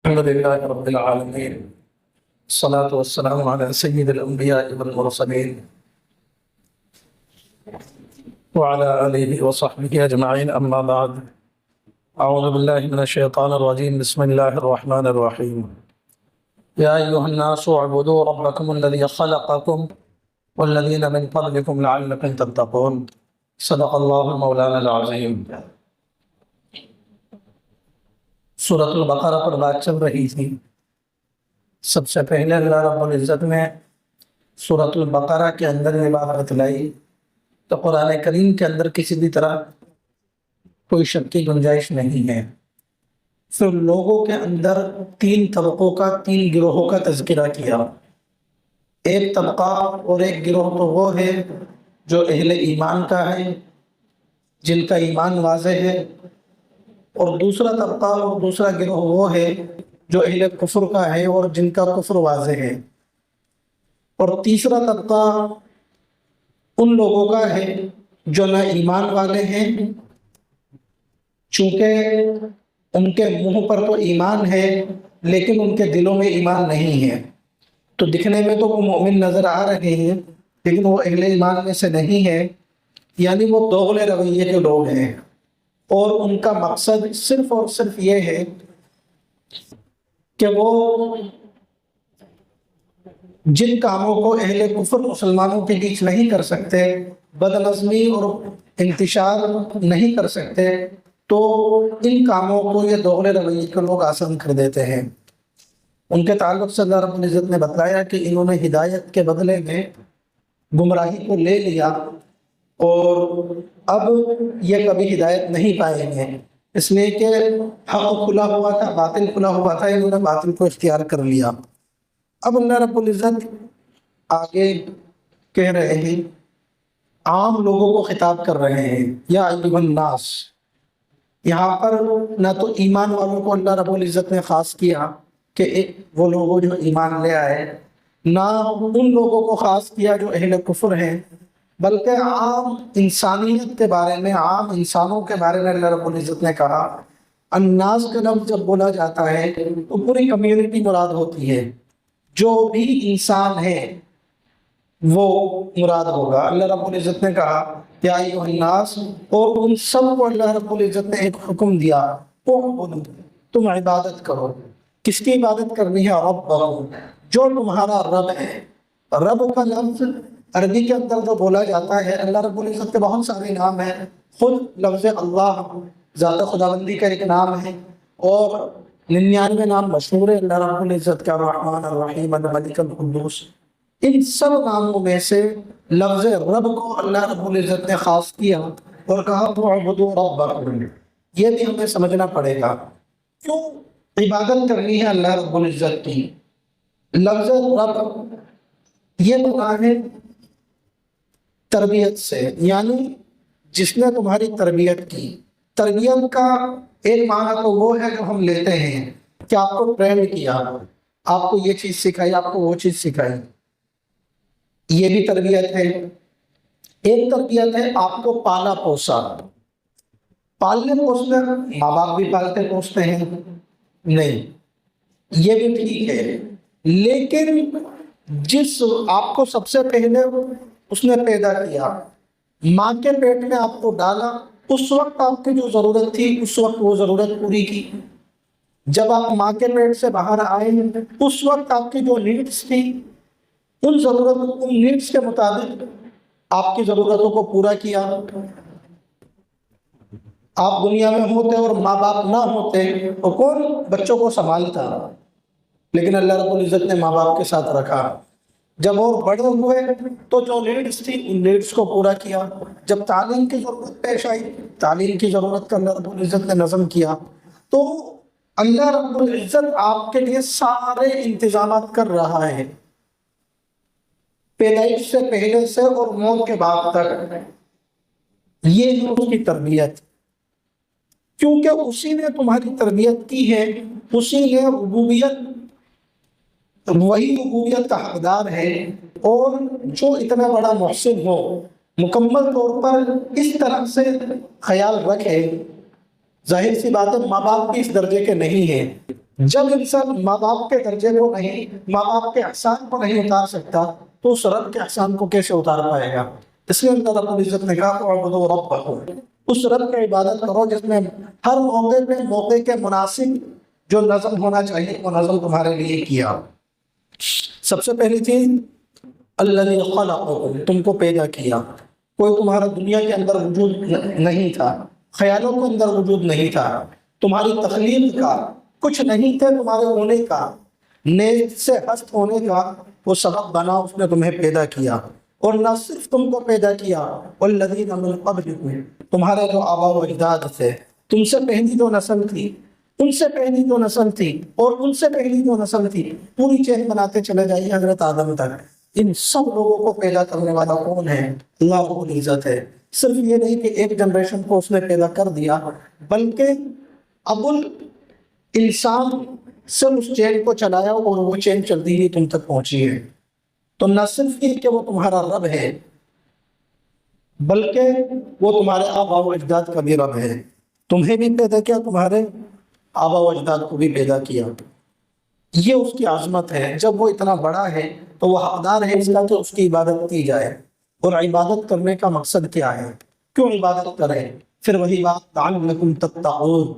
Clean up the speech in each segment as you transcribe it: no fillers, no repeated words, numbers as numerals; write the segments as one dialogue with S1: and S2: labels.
S1: الحمد لله رب العالمين، الصلاة والسلام على سيد الأنبياء والمرسلين وعلى آله وصحبه أجمعين، أما بعد. أعوذ بالله من الشيطان الرجيم. بسم الله الرحمن الرحيم. يا أيها الناس اعبدوا ربكم الذي خلقكم والذين من قبلكم لعلكم تتقون. صدق الله مولانا العظيم. سورۃ البقرہ پر بات چل رہی تھی. سب سے پہلے اللہ رب العزت نے سورۃ البقرہ کے اندر یہ بات بتلائی تو قرآن کریم کے اندر کسی بھی طرح کوئی شک کی گنجائش نہیں ہے. پھر لوگوں کے اندر تین طبقوں کا، تین گروہوں کا تذکرہ کیا. ایک طبقہ اور ایک گروہ تو وہ ہے جو اہل ایمان کا ہے، جن کا ایمان واضح ہے، اور دوسرا طبقہ اور دوسرا گروہ وہ ہے جو اہل کفر کا ہے اور جن کا کفر واضح ہے، اور تیسرا طبقہ ان لوگوں کا ہے جو نہ ایمان والے ہیں، چونکہ ان کے منہ پر تو ایمان ہے لیکن ان کے دلوں میں ایمان نہیں ہے. تو دکھنے میں تو وہ مومن نظر آ رہے ہیں لیکن وہ اہل ایمان میں سے نہیں ہے، یعنی وہ دوغلے رویے کے لوگ ہیں، اور ان کا مقصد صرف اور صرف یہ ہے کہ وہ جن کاموں کو اہل کفر مسلمانوں کے بیچ نہیں کر سکتے، بدنظمی اور انتشار نہیں کر سکتے، تو ان کاموں کو یہ دوغلے رویے کے لوگ آسان کر دیتے ہیں. ان کے تعلق سے اللہ رب العزت نے بتایا کہ انہوں نے ہدایت کے بدلے میں گمراہی کو لے لیا، اور اب یہ کبھی ہدایت نہیں پائیں گے، اس لیے کہ حق کھلا ہوا تھا، باطل کھلا ہوا تھا، انہوں نے باطل کو اختیار کر لیا. اب اللہ رب العزت آگے کہہ رہے ہیں، عام لوگوں کو خطاب کر رہے ہیں، یا ایھا الناس. یہاں پر نہ تو ایمان والوں کو اللہ رب العزت نے خاص کیا کہ وہ لوگ جو ایمان لے آئے، نہ ان لوگوں کو خاص کیا جو اہل کفر ہیں، بلکہ عام انسانیت کے بارے میں، عام انسانوں کے بارے میں اللہ رب العزت نے کہا. الناس کا لفظ جب بولا جاتا ہے تو پوری کمیونٹی مراد ہوتی ہے، جو بھی انسان ہے وہ مراد ہوگا. اللہ رب العزت نے کہا یا ایھا الناس، اور ان سب کو اللہ رب العزت نے ایک حکم دیا، تم عبادت کرو. کس کی عبادت کرنی ہے؟ ربکم، جو تمہارا رب ہے. رب کا لفظ عربی کے اندر جو بولا جاتا ہے، اللہ رب العزت کے بہت سارے نام ہیں. خود لفظ اللہ ذات خداوندی کا ایک نام ہے، اور 99 نام مشہور ہے اللہ رب العزت کا، الرحمن الرحیم الملک القدوس. ان سب ناموں میں سے لفظ رب کو اللہ رب العزت نے خاص کیا اور کہا اعبدوا ربکم. یہ بھی ہمیں سمجھنا پڑے گا کیوں عبادت کرنی ہے اللہ رب العزت کی. لفظ رب یہ بنا ہے تربیت سے، یعنی جس نے تمہاری تربیت کی. تربیت کا ایک معنی تو وہ ہے جو ہم لیتے ہیں کہ آپ کو ٹرینڈ کیا، آپ کو یہ چیز سکھائی، آپ کو وہ چیز سکھائی، یہ بھی تربیت ہے. ایک تربیت ہے آپ کو پالا پوسا. پالنے پوسنے ماں باپ بھی پالتے پوستے ہیں، نہیں، یہ بھی ٹھیک ہے، لیکن جس آپ کو سب سے پہلے اس نے پیدا کیا، ماں کے پیٹ میں آپ کو ڈالا، اس وقت آپ کی جو ضرورت تھی اس وقت وہ ضرورت پوری کی. جب آپ ماں کے پیٹ سے باہر آئے اس وقت آپ کی جو نیڈس تھی، ان نیڈس کے مطابق آپ کی ضرورتوں کو پورا کیا. آپ دنیا میں ہوتے اور ماں باپ نہ ہوتے تو کون بچوں کو سنبھالتا؟ لیکن اللہ رب العزت نے ماں باپ کے ساتھ رکھا. جب وہ بڑے ہوئے تو جو نیڈس تھی ان نیڈس کو پورا کیا. جب تعلیم کی ضرورت پیش آئی، تعلیم کی ضرورت کا اللہ رب العزت نے نظم کیا. تو اللہ رب العزت آپ کے لیے سارے انتظامات کر رہا ہے، پیدائش سے پہلے سے اور موت کے بعد تک. یہ ہے اس کی تربیت، کیونکہ اسی نے تمہاری تربیت کی ہے، اسی نے ربوبیت، وہی ربوبیت کا حقدار ہے. اور جو اتنا بڑا محسن ہو، مکمل طور پر اس طرح سے خیال رکھے، ظاہر سی بات ہے ماں باپ بھی اس درجے کے نہیں ہیں، جب انسان ماں باپ کے درجے کو نہیں، ماں باپ کے احسان کو نہیں اتار سکتا تو اس رب کے احسان کو کیسے اتار پائے گا؟ اس لیے اللہ رب العزت نے کہا وَاعْبُدُوا رَبَّكُمْ، اس رب کی عبادت کرو جس میں ہر موقع پہ موقع کے مناسب جو نظم ہونا چاہیے وہ نظم تمہارے لیے کیا۔ سب سے پہلی چیز الذی خلقکم، تم کو پیدا کیا، کوئی تمہارا دنیا کے اندر وجود نہیں تھا، خیالوں کے اندر وجود نہیں تھا، تمہاری تخلیق کا کچھ نہیں تھے، تمہارے ہونے کا، نیز سے ہست ہونے کا وہ سبب بنا، اس نے تمہیں پیدا کیا۔ اور نہ صرف تم کو پیدا کیا، والذین من قبلکم، تمہارے جو آبا و اجداد تھے، تم سے پہلی جو نسل تھی، ان سے پہلی جو نسل تھی، اور ان سے پہلی جو نسل تھی، پوری چین بناتے چلے جائیے حضرت آدم تک، ان سب لوگوں کو پیدا کرنے والا کون ہے؟ اللہ رب العزت ہے۔ صرف یہ نہیں کہ ایک جنریشن کو اس نے پیدا کر دیا، بلکہ ابو الانسان سے اس چین کو چلایا اور وہ چین چلتی ہی تم تک پہنچی ہے۔ تو نہ صرف یہ کہ وہ تمہارا رب ہے، بلکہ وہ تمہارے آبا و اجداد کا بھی رب ہے، تمہیں بھی پیدا کیا، تمہارے آبا و اجداد کو بھی پیدا کیا۔ یہ اس کی عظمت ہے۔ جب وہ اتنا بڑا ہے تو وہ حقدار ہے اس کا کہ اس کی عبادت کی جائے۔ اور عبادت کرنے کا مقصد کیا ہے؟ کیوں عبادت کریں؟ پھر وہی بات لعلکم تتقون،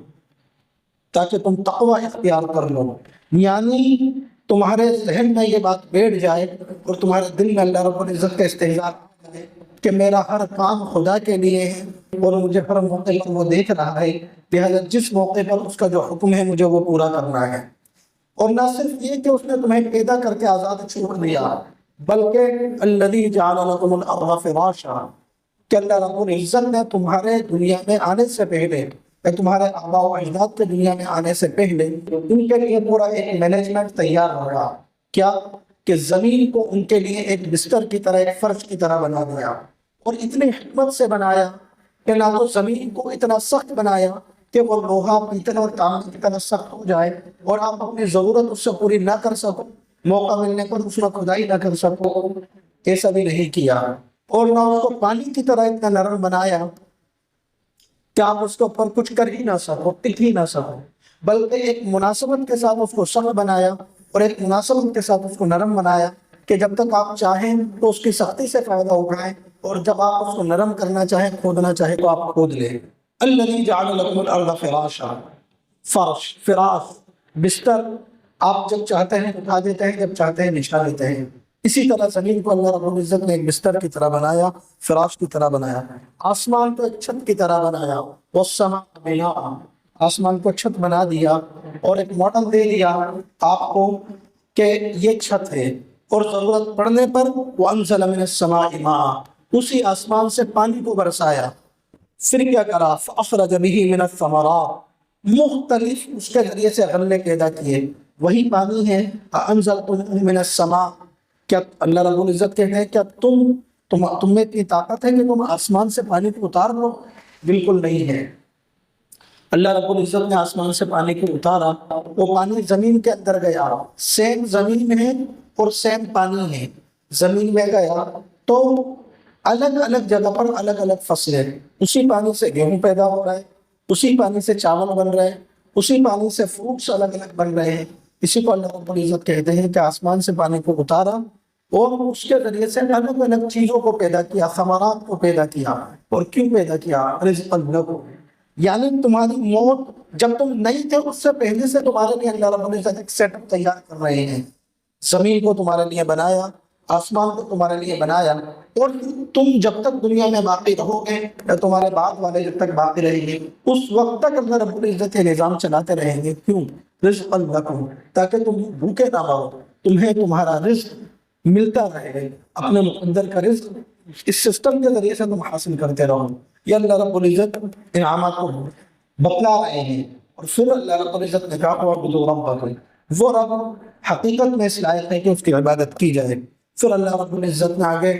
S1: تاکہ تم تقوی اختیار کر لو، یعنی تمہارے ذہن میں یہ بات بیٹھ جائے اور تمہارے دل میں اللہ رب العزت کا استحضار آ جائے کہ میرا ہر کام خدا کے لیے ہے اور مجھے ہر موقع پر وہ دیکھ رہا ہے، لہذا جس موقع پر اس کا جو حکم ہے مجھے وہ پورا کرنا ہے۔ اور نہ صرف یہ کہ اس نے تمہیں پیدا کر کے آزاد چھوڑ دیا، بلکہ الذی جعل لکم الارض فراشا، کہ اللہ رب العزت نے تمہارے دنیا میں آنے سے پہلے، تمہارے آبا و اجداد کے دنیا میں آنے سے پہلے ان کے لیے پورا ایک مینجمنٹ تیار رہا۔ کیا کہ زمین کو ان کے لیے ایک بستر کی طرح، ایک فرش کی طرح بنا دیا، اور اتنی حکمت سے بنایا کہ نہ تو زمین کو اتنا سخت بنایا کہ وہ لوہا پیتل اور تانبے کی طرح سخت ہو جائے اور آپ اپنی ضرورت اس سے پوری نہ کر سکو، موقع ملنے پر اس میں کھدائی نہ کر سکو، ایسا بھی نہیں کیا۔ اور نہ اس کو پانی کی طرح اتنا نرم بنایا کہ آپ اس کے اوپر کچھ کر ہی نہ سکو، ٹک ہی نہ سکو، بلکہ ایک مناسبت کے ساتھ اس کو سخت بنایا اور ایک مناسبت کے ساتھ اس کو نرم بنایا کہ جب تک آپ چاہیں تو اس کی سختی سے فائدہ اٹھائیں، اور جب آپ اس کو نرم کرنا چاہیں، کھودنا چاہیں تو آپ کھود لیں۔ الذی جعل لکم الارض فراشا، فرش، فراش، بستر، آپ جب چاہتے ہیں اٹھا دیتے ہیں، جب چاہتے ہیں بچھا دیتے ہیں۔ اسی طرح زمین کو اللہ رب العزت نے ایک بستر کی طرح بنایا، فراش کی طرح بنایا، آسمان کو ایک چھت کی طرح بنایا، والسماء بناء، آسمان کو چھت بنا دیا اور ایک ماڈل دے دیا آپ کو کہ یہ چھت ہے، اور ضرورت پڑنے پر وانزل من السماء ماء، اسی آسمان سے پانی کو برسایا۔ پھر کیا کرا؟ فاخرج به من الثمرات، مختلف اس کے ذریعے سے غلے پیدا کیے، وہی پانی ہے۔ انزلتم من السماء، کیا اللہ رب العزت کہتے ہیں کیا تم میں اتنی طاقت ہے کہ تم آسمان سے پانی کو اتار لو؟ بالکل نہیں ہے۔ اللہ رب العزت نے آسمان سے پانی کو اتارا، وہ پانی زمین کے اندر گیا، سیم زمین میں اور سیم پانی ہے، زمین میں گیا تو الگ الگ جگہ پر الگ الگ فصلیں، اسی پانی سے گیہوں پیدا ہو رہا ہے، اسی پانی سے چاول بن رہے ہیں، اسی پانی سے فروٹس الگ الگ بن رہے ہیں۔ اسی کو اللہ رب العزت کہتے ہیں کہ آسمان سے پانی کو اتارا اور اس کے ذریعے سے الگ الگ چیزوں کو پیدا کیا، ثمرات کو پیدا کیا۔ اور کیوں پیدا کیا؟ رزقا لکم، یعنی تمہاری موت جب تم نہیں تھے اس سے پہلے سے تمہارے لیے اللہ رب العزت ایک سیٹ اپ تیار کر رہے ہیں۔ زمین کو تمہارے لیے بنایا، آسمان کو تمہارے لیے بنایا، اور تم جب تک دنیا میں باقی رہو گے یا تمہارے بعد والے جب تک باقی رہیں گے اس وقت تک اللہ رب العزت یہ نظام چلاتے رہیں گے۔ کیوں؟ رزقا لکم، تاکہ تم بھوکے نہ رہو، تمہیں تمہارا رزق ملتا رہے، اپنے مقدر کا رزق اس سسٹم کے ذریعے سے تم حاصل کرتے رہو۔ یہ اللہ رب العزت انعامات کو بتلا رہے ہیں۔ اور پھر اللہ رب العزت نے کہا وَاعْبُدُوا رَبَّكُمْ، وہ رب حقیقت میں اس لائق ہے کہ اس کی عبادت کی جائے۔ پھر اللہ رب العزت نے آگے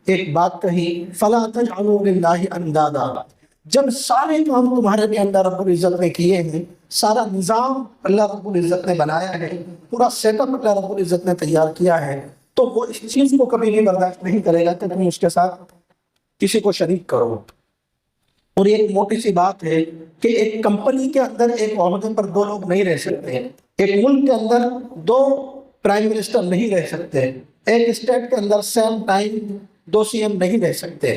S1: ایک بات کہی فَلَا تَجْعَلُوا لِلَّهِ أَنْدَادًا، جب سارے کام تمہارے لیے اللہ رب العزت نے کیے ہیں، سارا نظام اللہ رب العزت نے بنایا ہے، پورا سیٹ اپ اللہ رب العزت نے تیار کیا ہے، تو وہ اس چیز کو کبھی بھی برداشت نہیں کرے گا کہ تم اس کے ساتھ کسی کو شریک کرو۔ اور یہ ایک موٹی سی بات ہے کہ ایک کمپنی کے اندر ایک عہدے پر دو لوگ نہیں رہ سکتے، ایک ملک کے اندر دو پرائم منسٹر نہیں رہ سکتے، ایک اسٹیٹ کے اندر سیم ٹائم دو سی ایم نہیں رہ سکتے۔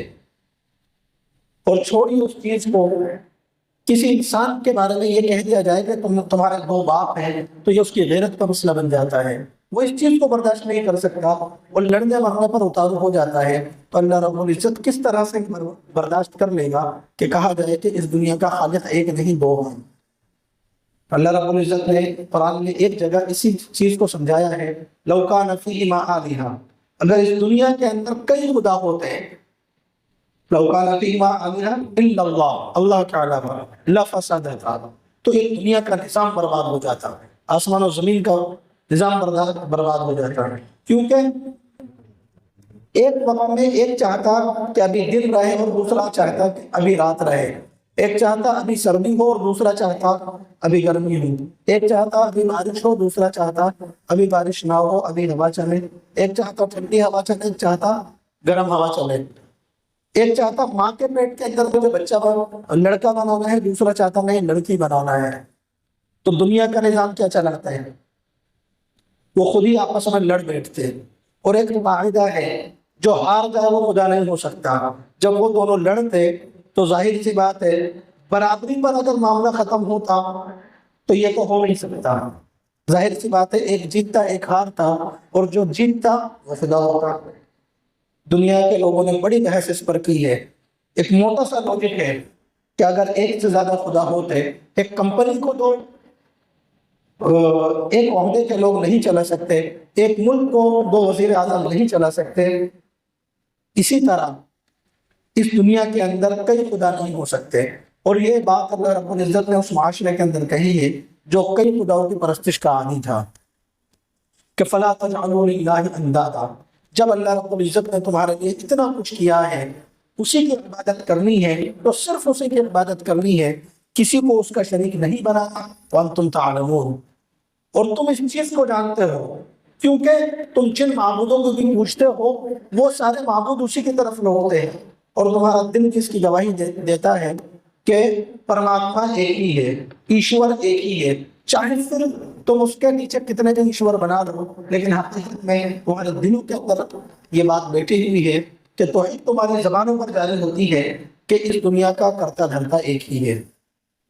S1: اور چھوڑی اس چیز کو، کسی انسان کے بارے میں یہ کہہ دیا جائے کہ تمہارے دو باپ ہیں، تو یہ اس کی غیرت کا مسئلہ بن جاتا ہے، وہ اس چیز کو برداشت نہیں کر سکتا اور لڑنے مرنے پر اتار ہو جاتا ہے۔ تو اللہ رب العزت کس طرح سے برداشت کر لے گا کہ کہا جائے کہ اس دنیا کا خالق ایک نہیں دو ہیں۔ اللہ رب العزت نے قرآن میں ایک جگہ اسی چیز کو سمجھایا ہے، لو کان فیہما آلہۃ، اگر اس دنیا کے اندر کئی خدا ہوتے ہیں، لو کان فیہما آلہۃ الا اللہ، اللہ کے علاوہ، لفسدتا، تو ایک دنیا کا نظام برباد ہو جاتا ہے، آسمان و زمین کا نظام برباد ہو جاتا ہے، کیونکہ ایک وقت میں ایک چاہتا کہ ابھی دن رہے اور دوسرا چاہتا کہ ابھی رات رہے، ایک چاہتا ابھی سردی ہو اور دوسرا چاہتا ابھی گرمی ہو، ایک چاہتا ابھی بارش ہو، دوسرا چاہتا ابھی بارش نہ ہو، ابھی ہوا چلے، ایک چاہتا ٹھنڈی ہوا چلے، ایک چاہتا گرم ہوا چلے، ایک چاہتا ماں کے پیٹ کے اندر جو بچہ لڑکا بنانا ہے، دوسرا چاہتا نہیں لڑکی بنانا ہے۔ تو دنیا کا نظام کیا چلاتا ہے؟ وہ خود ہی آپس میں لڑ بیٹھتے ہیں، اور ایک معاہدہ ہے جو ہار جائے وہ خدا نہیں ہو سکتا۔ جب وہ دونوں لڑتے تو ظاہر سی بات ہے برابری پر اگر معاملہ ختم ہوتا تو یہ تو ہو نہیں سکتا، ظاہر سی بات ہے ایک جیتتا ایک ہارتا، اور جو جیتتا وہ خدا ہوتا۔ دنیا کے لوگوں نے بڑی بحث اس پر کی ہے، ایک موٹا سا لاجک ہے کہ اگر ایک سے زیادہ خدا ہوتے، ایک کمپنی کو تو ایک عہدے کے لوگ نہیں چلا سکتے، ایک ملک کو دو وزیر اعظم نہیں چلا سکتے، اسی طرح اس دنیا کے اندر کئی خدا نہیں ہو سکتے۔ اور یہ بات اللہ رب العزت نے اس معاشرے کے اندر کہی ہے جو کئی خداؤں کی پرستش کا عادی تھا کہ فَلَا تَجْعَلُوا لِلَّهِ أَنْدَادًا، جب اللہ رب العزت نے تمہارے لیے اتنا کچھ کیا ہے، اسی کی عبادت کرنی ہے تو صرف اسی کی عبادت کرنی ہے، کسی کو اس کا شریک نہیں بنانا۔ وَأَنْتُمْ تَعْلَمُونَ، اور تم اس چیز کو جانتے ہو، کیونکہ تم جن معبودوں کو بھی پوچھتے ہو وہ سارے معبود اسی کی طرف لوٹتے ہیں، اور تمہارا دل جس کی گواہی دیتا ہے کہ پرماتما ایک ہی ہے، ایشور ایک ہی ہے، چاہے پھر تم اس کے نیچے کتنے بھی ایشور بنا دو، لیکن حقیقت میں تمہارے دلوں کے اندر یہ بات بیٹھی ہوئی ہے کہ توحید تمہاری زبانوں پر جاری ہوتی ہے کہ اس دنیا کا کرتا دھرتا ایک ہی ہے۔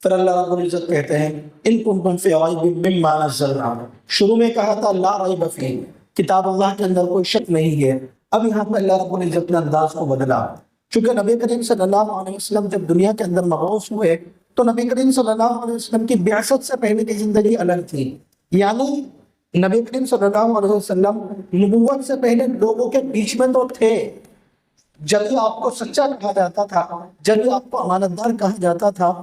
S1: پھر اللہ رب العزت کہتے ہیں ان کنتم فی ریب مما نزلنا، شروع میں کہا تھا لا ریب فیہ، کتاب اللہ کے اندر کوئی شک نہیں ہے، اب یہاں پہ اللہ رب العزت نے انداز کو بدلا، چونکہ نبی کریم صلی اللہ علیہ وسلم جب دنیا کے اندر مبعوث ہوئے تو نبی کریم صلی اللہ علیہ وسلم کی بعثت سے پہلے کی زندگی الگ تھی، یعنی نبی کریم صلی اللہ علیہ وسلم نبوت سے پہلے لوگوں کے بیچ میں تو تھے، جب بھی آپ کو سچا کہا جاتا تھا، جب بھی آپ کو امانت دار کہا جاتا تھا،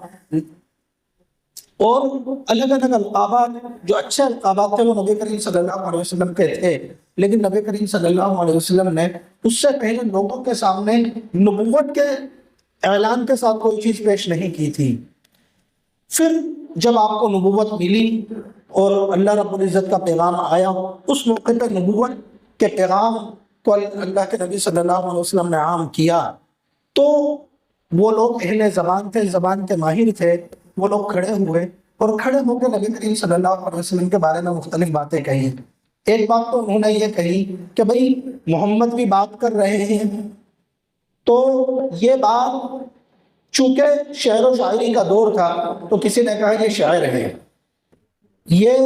S1: اور الگ الگ القابات جو اچھے القابات تھے وہ نبی کریم صلی اللہ علیہ وسلم کے تھے، لیکن نبی کریم صلی اللہ علیہ وسلم نے اس سے پہلے لوگوں کے سامنے نبوت کے اعلان کے ساتھ کوئی چیز پیش نہیں کی تھی۔ پھر جب آپ کو نبوت ملی اور اللہ رب العزت کا پیغام آیا، اس موقع پہ نبوت کے پیغام کو اللہ کے نبی صلی اللہ علیہ وسلم نے عام کیا، تو وہ لوگ اہل زبان تھے، زبان کے ماہر تھے، وہ لوگ کھڑے ہوئے اور کھڑے ہو کے نبی کریم صلی اللہ علیہ وسلم کے بارے میں مختلف باتیں کہی۔ ایک بات تو انہوں نے یہ کہی کہ بھئی محمد بھی بات کر رہے ہیں، تو یہ بات چونکہ شعر و شاعری کا دور تھا تو کسی نے کہا یہ شاعر ہے، یہ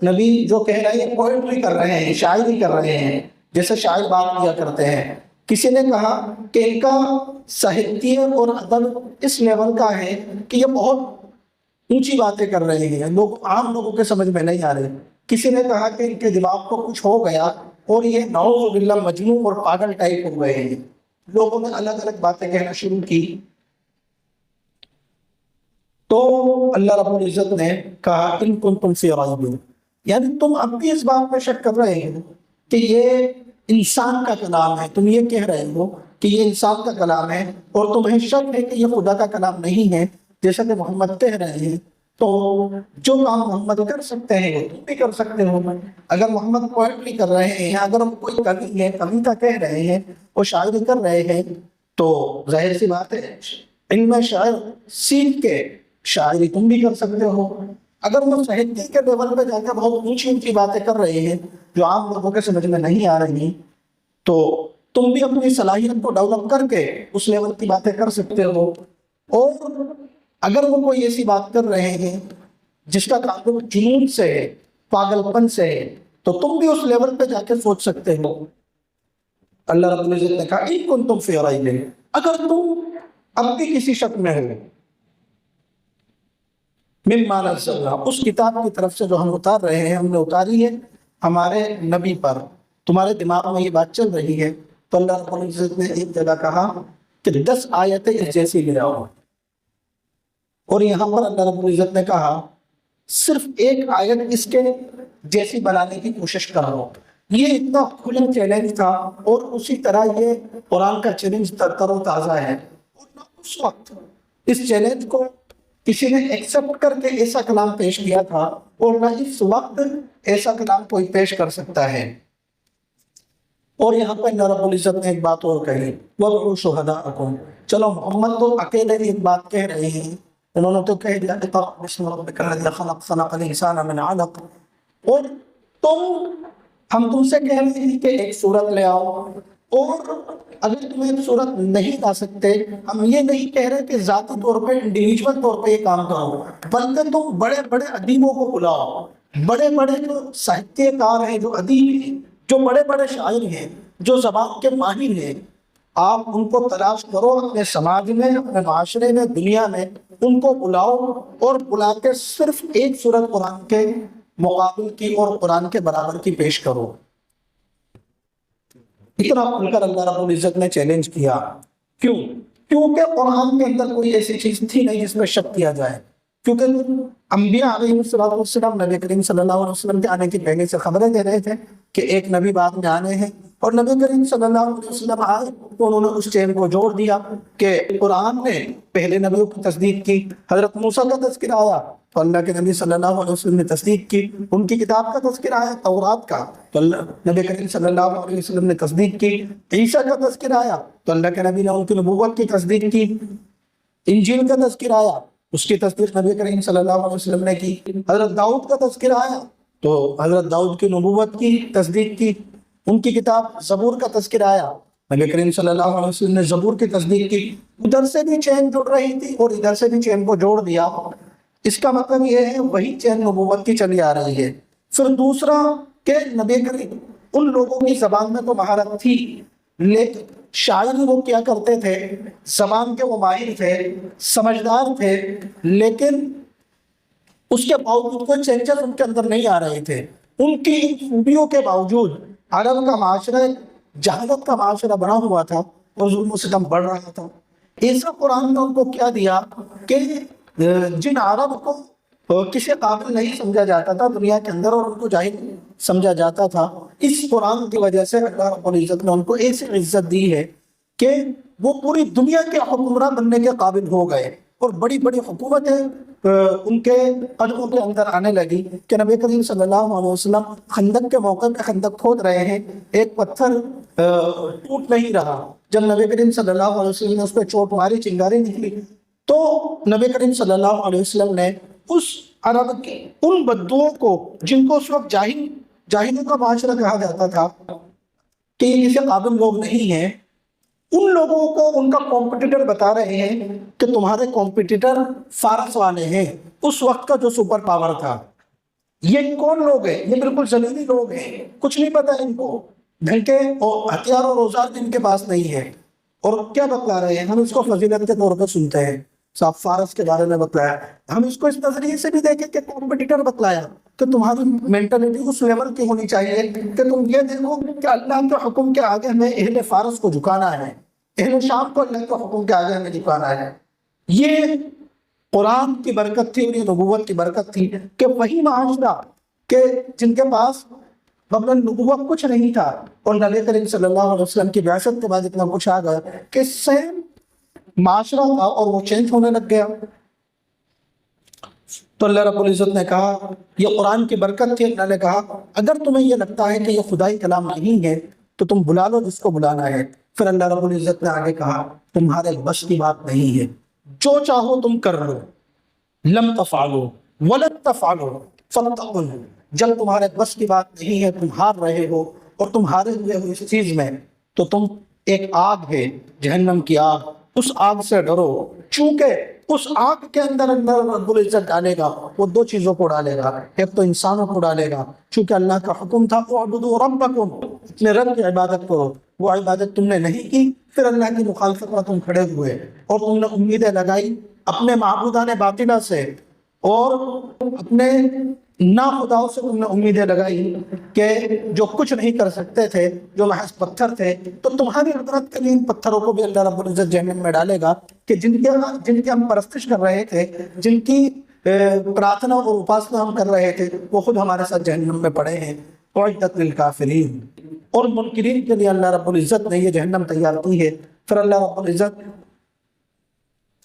S1: نبی جو کہہ رہے ہیں پوئٹری کر رہے ہیں، شاعری کر رہے ہیں، جیسے شاعر بات کیا کرتے ہیں۔ کسی نے کہا کہ ان کا ساہتیہ اور ادب اس لیول کا ہے کہ یہ بہت اونچی باتیں کر رہے ہیں، عام لوگوں کے سمجھ میں نہیں آ رہے۔ کسی نے کہا کہ ان کے دماغ کو کچھ ہو گیا اور یہ نعوذ باللہ مجنون اور پاگل ٹائپ ہو گئے ہیں۔ لوگوں نے الگ الگ باتیں کہنا شروع کی، تو اللہ رب العزت نے کہا ان کنتم فی ریب، یعنی تم اب بھی اس بات میں شک کر رہے ہیں کہ یہ انسان کا کلام ہے، تم یہ کہہ رہے ہو کہ یہ انسان کا کلام ہے اور تمہیں شک ہے کہ یہ خدا کا کلام نہیں ہے جیسا کہ محمد کہہ رہے ہیں، تو جو کام محمد کر سکتے ہیں وہ تم بھی کر سکتے ہو۔ اگر محمد پوئٹری کر رہے ہیں، اگر ہم کوئی کمی ہے کویتا کہہ رہے ہیں، وہ شاعری کر رہے ہیں، تو ظاہر سی بات ہے علم شاعر سیکھ کے شاعری تم بھی کر سکتے ہو۔ اگر وہ صحتی کے لیول پہ جا کے بہت اونچی اونچی باتیں کر رہے ہیں جو عام لوگوں کے سمجھ میں نہیں آ رہی، تو تم بھی اپنی صلاحیت کو ڈیولپ کر کے اس لیول کی باتیں کر سکتے ہو۔ اور اگر وہ کوئی ایسی بات کر رہے ہیں جس کا تعلق جنون سے ہے، پاگل پن سے ہے، تو تم بھی اس لیول پہ جا کے سوچ سکتے ہو۔ اللہ رب العزت نے کہا ان کنتم فی ریب، اگر تم اب بھی کسی شک میں ہو مما نزلنا، اس کتاب کی طرف سے جو ہم اتار رہے ہیں، ہم نے اتاری ہے ہمارے نبی پر، تمہارے دماغ میں یہ بات چل رہی ہے، تو اللہ رب العزت نے ایک جگہ کہا کہ 10 آیتیں اس جیسی لے آؤ، اور یہاں پر اللہ رب العزت نے کہا صرف ایک آیت اس کے جیسی بنانے کی کوشش کرو۔ یہ اتنا کھلا چیلنج تھا، اور اسی طرح یہ قرآن کا چیلنج تر و تازہ ہے، اور نہ اس وقت اس چیلنج کو کسی نے ایکسپٹ کر کے ایسا کلام پیش کیا تھا، اور نہ اس وقت ایسا کلام کوئی پیش کر سکتا ہے۔ اور یہاں پہ اللہ رب العزت نے ایک بات اور کہی، وَادْعُوا شُهَدَاءَكُمْ، چلو محمد تو اکیلے ایک بات کہہ رہے ہیں، انہوں نے تو کہہ دیا اقرأ بِاسْمِ رَبِّكَ الَّذِي خَلَقَ خَلَقَ الْإِنسَانَ مِنْ عَلَقٍ، اور ہم تم سے کہہ رہے ہیں کہ ایک سورت لے آؤ، اور اگر تم ایک سورت نہیں لا سکتے، ہم یہ نہیں کہہ رہے کہ ذاتی طور پہ انڈیویجول طور پہ یہ کام کرو، بلکہ تم بڑے بڑے ادیبوں کو بلاؤ، بڑے بڑے جو ساہتیہ کار ہیں، جو ادیب ہیں، جو بڑے بڑے شاعر ہیں، جو زبان کے ماہر ہیں، آپ ان کو تلاش کرو اپنے سماج میں، اپنے معاشرے میں، دنیا میں، ان کو بلاؤ، اور بلا کے صرف ایک سورت قرآن کے مقابل کی اور قرآن کے برابر کی پیش کرو۔ اتنا کھل کر اللہ رب العزت نے چیلنج کیا، کیوں؟ کیونکہ قرآن کے اندر کوئی ایسی چیز تھی نہیں جس میں شک کیا جائے، کیونکہ انبیاء علیہ السلام نبی کریم صلی اللہ علیہ وسلم کے آنے کی پہلے سے خبریں دے رہے تھے کہ ایک نبی بعد میں آنے ہیں، اور نبی کریم صلی اللہ علیہ وسلم آئے تو انہوں نے اس چین کو جوڑ دیا کہ قرآن نے پہلے نبیوں کی تصدیق کی، حضرت موسیٰ کا تذکرہ آیا تو اللہ کے نبی صلی اللہ علیہ وسلم نے تصدیق کی، ان کی کتاب کا تذکرہ آیا تورات کا تو نبی کریم صلی اللہ علیہ وسلم نے تصدیق کی، عیسیٰ کا تذکرہ آیا تو اللہ کے نبی نے ان کی نبوت کی تصدیق کی، انجیل کا تذکرہ آیا اس کی تصدیق نبی کریم صلی اللہ علیہ وسلم نے کی، حضرت داؤد کا تذکرہ آیا تو حضرت داؤد کی نبوت کی تصدیق کی، ان کی کتاب زبور کا تذکرہ آیا، نبی کریم صلی اللہ علیہ وسلم نے زبور کی تصدیق کی۔ ادھر سے بھی چین جڑ رہی تھی اور ادھر سے بھی چین کو جوڑ دیا، اس کا مطلب یہ ہے وہی چین نبوت کی چلی آ رہی ہے۔ پھر دوسرا کہ نبی کریم ان لوگوں کی زبان میں تو مہارت تھی، لیکن شاعر وہ کیا کرتے تھے، زبان کے وہ ماہر تھے، سمجھدار تھے، لیکن اس کے باوجود کوئی چینجز ان کے اندر نہیں آ رہے تھے۔ ان کی ان خوبیوں کے باوجود عرب کا معاشرہ جہالت کا معاشرہ بنا ہوا تھا اور ظلم و ستم بڑھ رہا تھا۔ ایسا قرآن نے ان کو کیا دیا کہ جن عرب کو کسی قابل نہیں سمجھا جاتا تھا دنیا کے اندر اور ان کو جاہل سمجھا جاتا تھا، اس قرآن کی وجہ سے اللہ رب العزت نے ان کو ایسی عزت دی ہے کہ وہ پوری دنیا کے حکمراں بننے کے قابل ہو گئے، اور بڑی بڑی حکومتیں ان کے قدموں کے اندر آنے لگی کہ نبی کریم صلی اللہ علیہ وسلم خندق کے موقع پہ خندق کھود رہے ہیں، ایک پتھر ٹوٹ نہیں رہا، جب نبی کریم صلی اللہ علیہ وسلم نے اس پہ چوٹ ماری، چنگاری نکلی، تو نبی کریم صلی اللہ علیہ وسلم نے اس عرب کی ان بدوؤں کو جن کو اس وقت جاہلوں کا معاشرہ کہا جاتا تھا کہ یہ کسی قابل لوگ نہیں ہیں، ان لوگوں کو ان کا کمپٹیٹر بتا رہے ہیں کہ تمہارے کمپٹیٹر فارس والے ہیں، اس وقت کا جو سپر پاور تھا۔ یہ کون لوگ ہیں؟ یہ بالکل ذلیل لوگ ہیں، کچھ نہیں پتا ان کو، گھنٹے اور ہتھیار اور اوزار ان کے پاس نہیں ہے، اور کیا بتلا رہے ہیں؟ ہم اس کو فضیلت کے طور پر سنتے ہیں، صاحب فارس کے بارے میں بتلایا، ہم اس کو اس نظریے سے بھی دیکھیں کہ کمپٹیٹر بتلایا کہ تمہاری مینٹلٹی اس لیول کی ہونی چاہیے کہ تم یہ دیکھو کہ اللہ کے حکم کے آگے ہمیں اہل فارس کو جھکانا ہے، اہل شام کو اللہ کے حکم کے آگے ہمیں جھکانا ہے۔ یہ قرآن کی برکت تھی اور یہ نبوت کی برکت تھی کہ وہی معاشرہ کہ جن کے پاس قبل نبوت کچھ نہیں تھا اور نبی کریم صلی اللہ علیہ وسلم کی بعثت کے بعد اتنا کچھ آ گیا کہ سیم معاشرہ تھا اور وہ چینج ہونے لگ گیا۔ تو اللہ رب العزت نے کہا یہ قرآن کی برکت تھی، اللہ نے کہا اگر تمہیں یہ لگتا ہے کہ یہ خدائی کلام نہیں ہے تو تم بلا لو جس کو بلانا ہے۔ پھر اللہ رب العزت نے آگے کہا تمہارے بس کی بات نہیں ہے، جو چاہو تم کر لو، لم تفعلوا وَلَن تَفْعَلُوا فَاتَّقُوا، جب تمہارے بس کی بات نہیں ہے، تم ہار رہے ہو اور تم ہارے ہوئے ہو اس چیز میں، تو تم ایک آگ ہے جہنم کی آگ، اس آگ سے ڈرو، چونکہ اس آگ کے اندر رب العزت ڈالے گا، وہ دو چیزوں کو ڈالے گا، ایک تو انسانوں کو ڈالے گا، چونکہ اللہ کا حکم تھا اعبدوا ربکم، اپنے رب کی عبادت کرو، وہ عبادت تم نے نہیں کی، پھر اللہ کی مخالفت میں تم کھڑے ہوئے اور تم نے امیدیں لگائی اپنے معبودان باطلہ سے اور اپنے ناخداؤں سے تم نے امیدیں لگائی کہ جو کچھ نہیں کر سکتے تھے، جو محض پتھر تھے، تو تمہاری عبرت کے لیے ان پتھروں کو بھی اللہ رب العزت جہنم میں ڈالے گا کہ جن کے ہم پرستش کر رہے تھے، جن کی پرارتھنا اور اپاسنا ہم کر رہے تھے، وہ خود ہمارے ساتھ جہنم میں پڑے ہیں۔ اعدت للکافرین، اور منکرین کے لیے اللہ رب العزت نے یہ جہنم تیار کی ہے۔ پھر اللہ رب العزت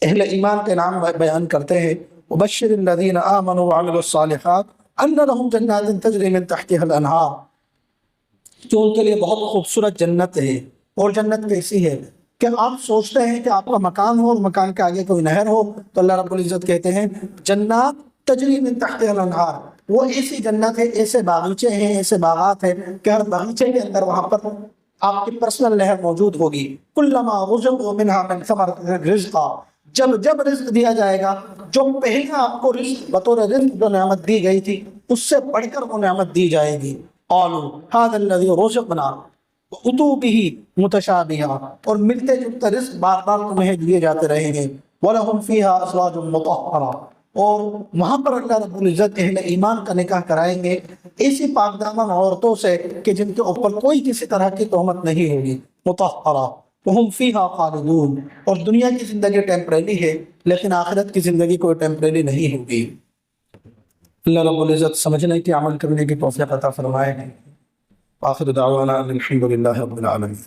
S1: اہل ایمان کے نام بیان کرتے ہیں، وبشر الذین آمنوا وعملوا الصالحات ان لهم جنات تجری من تحتها الانہار، جو ان کے لیے بہت خوبصورت جنت ہے، اور جنت کیسی ہے کہ آپ سوچتے ہیں کہ آپ کا مکان ہو اور مکان کے آگے کوئی نہر ہو، تو اللہ رب العزت کہتے ہیں جنات تجری من تحتها الانہار، وہ ایسی جنت ہے، ایسے باغیچے ہیں، ایسے باغات ہیں کہ ہر باغیچے کے اندر وہاں پر آپ کی پرسنل نہر موجود ہوگی۔ کلما رزقوا منها من ثمرۃ رزقا، جب رزق دیا جائے گا، جو پہلے آپ کو رزق بطور رزق جو نعمت دی گئی تھی، اس سے بڑھ کر وہ نعمت دی جائے گی، قالوا هذا الذي رزقنا واتوا به متشابها، اور ملتے جلتے رزق بار بار تمہیں دیے جاتے رہیں گے، ولهم فيها ازواج مطہرہ، اور وہاں پر اللہ رب العزت اہل ایمان کا نکاح کرائیں گے ایسی پاک دامن عورتوں سے کہ جن کے اوپر کوئی کسی طرح کی تہمت نہیں ہوگی، مطہرہ، وہم فیہا خالدون، اور دنیا کی زندگی ٹیمپریری ہے لیکن آخرت کی زندگی کوئی ٹیمپریری نہیں ہوگی۔ اللہ رب العزت سمجھنے کی، عمل کرنے کی توفیق عطا فرمائے۔ آخر دعوانا الحمدللہ رب العالمین۔